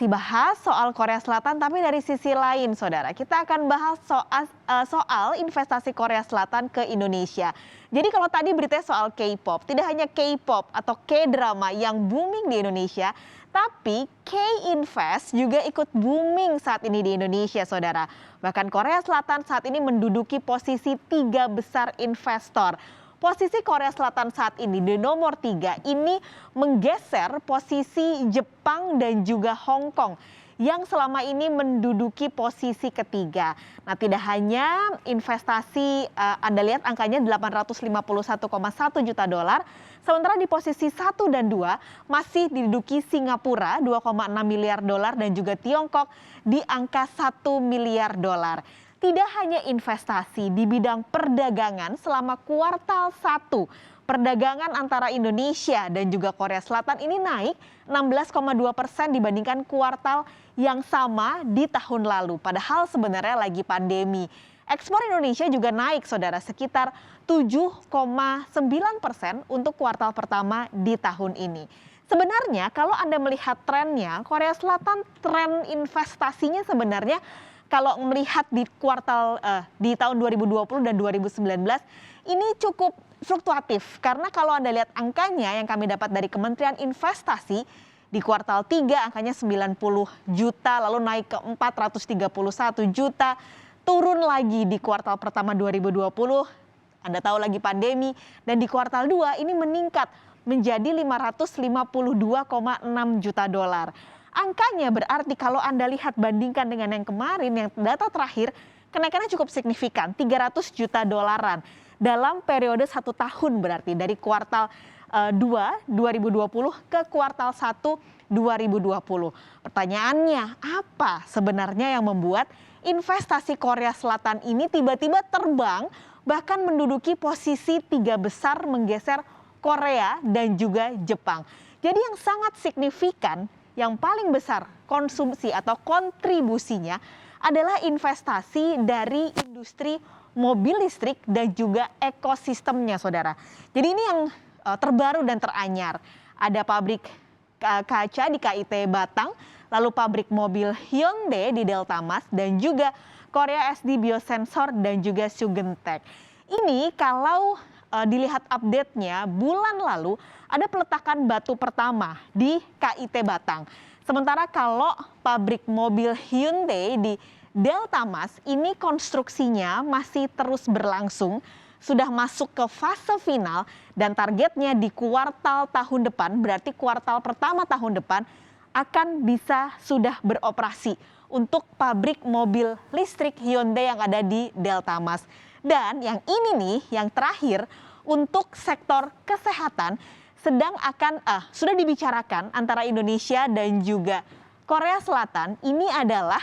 Bahas soal Korea Selatan, tapi dari sisi lain, saudara. Kita akan bahas soal investasi Korea Selatan ke Indonesia. Jadi kalau tadi beritanya soal K-pop, tidak hanya K-pop atau K-drama yang booming di Indonesia, tapi K-invest juga ikut booming saat ini di Indonesia, saudara. Bahkan Korea Selatan saat ini menduduki posisi 3 besar investor. Posisi Korea Selatan saat ini di nomor 3 ini menggeser posisi Jepang dan juga Hong Kong yang selama ini menduduki posisi ketiga. Nah, tidak hanya investasi, Anda lihat angkanya 851,1 juta dolar, sementara di posisi 1 dan 2 masih diduduki Singapura 2,6 miliar dolar dan juga Tiongkok di angka 1 miliar dolar. Tidak hanya investasi di bidang perdagangan selama kuartal 1, perdagangan antara Indonesia dan juga Korea Selatan ini naik 16,2% dibandingkan kuartal yang sama di tahun lalu. Padahal sebenarnya lagi pandemi. Ekspor Indonesia juga naik, saudara, sekitar 7,9% untuk kuartal pertama di tahun ini. Sebenarnya kalau Anda melihat trennya, Korea Selatan tren investasinya sebenarnya kalau melihat di di tahun 2020 dan 2019 ini cukup fluktuatif, karena kalau Anda lihat angkanya yang kami dapat dari Kementerian Investasi di kuartal 3 angkanya 90 juta, lalu naik ke 431 juta, turun lagi di kuartal pertama 2020, Anda tahu lagi pandemi, dan di kuartal 2 ini meningkat menjadi 552,6 juta dolar. Angkanya berarti kalau Anda lihat bandingkan dengan yang kemarin, yang data terakhir, kenaikannya cukup signifikan, 300 juta dolaran dalam periode 1 tahun, berarti dari kuartal 2 2020 ke kuartal 1 2020. Pertanyaannya, apa sebenarnya yang membuat investasi Korea Selatan ini tiba-tiba terbang bahkan menduduki posisi 3 besar, menggeser Korea dan juga Jepang. Jadi yang sangat signifikan, yang paling besar konsumsi atau kontribusinya adalah investasi dari industri mobil listrik dan juga ekosistemnya, saudara. Jadi ini yang terbaru dan teranyar. Ada pabrik kaca di KIT Batang, lalu pabrik mobil Hyundai di Delta Mas, dan juga Korea SD Biosensor dan juga Sugentech. Ini kalau dilihat update-nya, bulan lalu ada peletakan batu pertama di KIT Batang. Sementara kalau pabrik mobil Hyundai di Delta Mas ini konstruksinya masih terus berlangsung, sudah masuk ke fase final dan targetnya di kuartal tahun depan, berarti kuartal pertama tahun depan akan bisa sudah beroperasi untuk pabrik mobil listrik Hyundai yang ada di Delta Mas. Dan yang ini nih, yang terakhir, untuk sektor kesehatan sudah dibicarakan antara Indonesia dan juga Korea Selatan. Ini adalah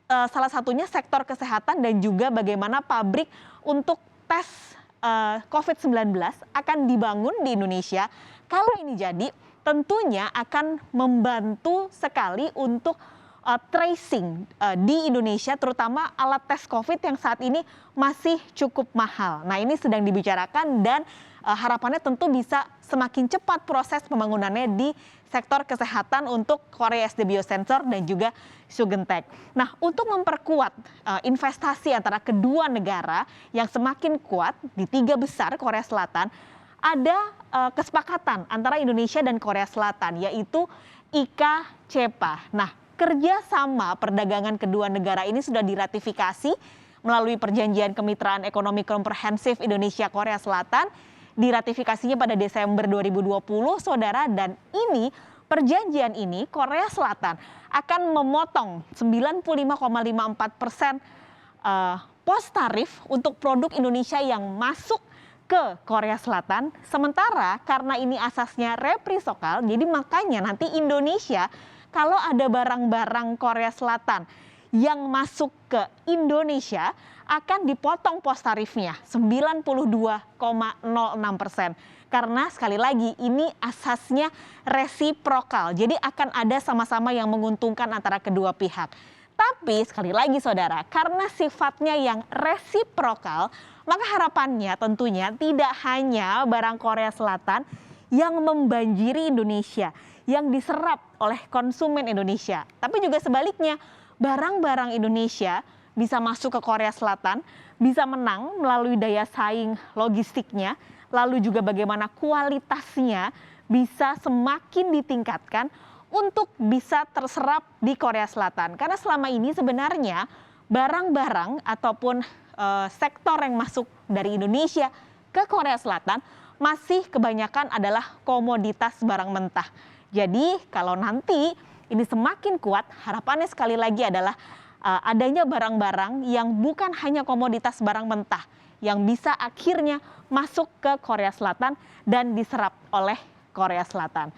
salah satunya sektor kesehatan dan juga bagaimana pabrik untuk tes COVID-19 akan dibangun di Indonesia. Kalau ini jadi, tentunya akan membantu sekali untuk tracing di Indonesia, terutama alat tes COVID yang saat ini masih cukup mahal. Nah, ini sedang dibicarakan dan harapannya tentu bisa semakin cepat proses pembangunannya di sektor kesehatan untuk Korea SD Biosensor dan juga Sugentech. Nah, untuk memperkuat investasi antara kedua negara yang semakin kuat di 3 besar Korea Selatan, ada kesepakatan antara Indonesia dan Korea Selatan, yaitu IKCPA. Nah, kerjasama perdagangan kedua negara ini sudah diratifikasi melalui Perjanjian Kemitraan Ekonomi Komprehensif Indonesia-Korea Selatan. Diratifikasinya pada Desember 2020, saudara, dan ini perjanjian ini Korea Selatan akan memotong 95,54% pos tarif untuk produk Indonesia yang masuk ke Korea Selatan. Sementara karena ini asasnya reciprocal, jadi makanya nanti Indonesia kalau ada barang-barang Korea Selatan yang masuk ke Indonesia akan dipotong pos tarifnya 92,06%. Karena sekali lagi ini asasnya resiprokal. Jadi akan ada sama-sama yang menguntungkan antara kedua pihak. Tapi sekali lagi saudara, karena sifatnya yang resiprokal, maka harapannya tentunya tidak hanya barang Korea Selatan yang membanjiri Indonesia. yang diserap oleh konsumen Indonesia. Tapi juga sebaliknya, barang-barang Indonesia bisa masuk ke Korea Selatan, bisa menang melalui daya saing logistiknya, lalu juga bagaimana kualitasnya bisa semakin ditingkatkan untuk bisa terserap di Korea Selatan. Karena selama ini sebenarnya barang-barang ataupun sektor yang masuk dari Indonesia ke Korea Selatan masih kebanyakan adalah komoditas barang mentah. Jadi kalau nanti ini semakin kuat, harapannya sekali lagi adalah adanya barang-barang yang bukan hanya komoditas barang mentah yang bisa akhirnya masuk ke Korea Selatan dan diserap oleh Korea Selatan.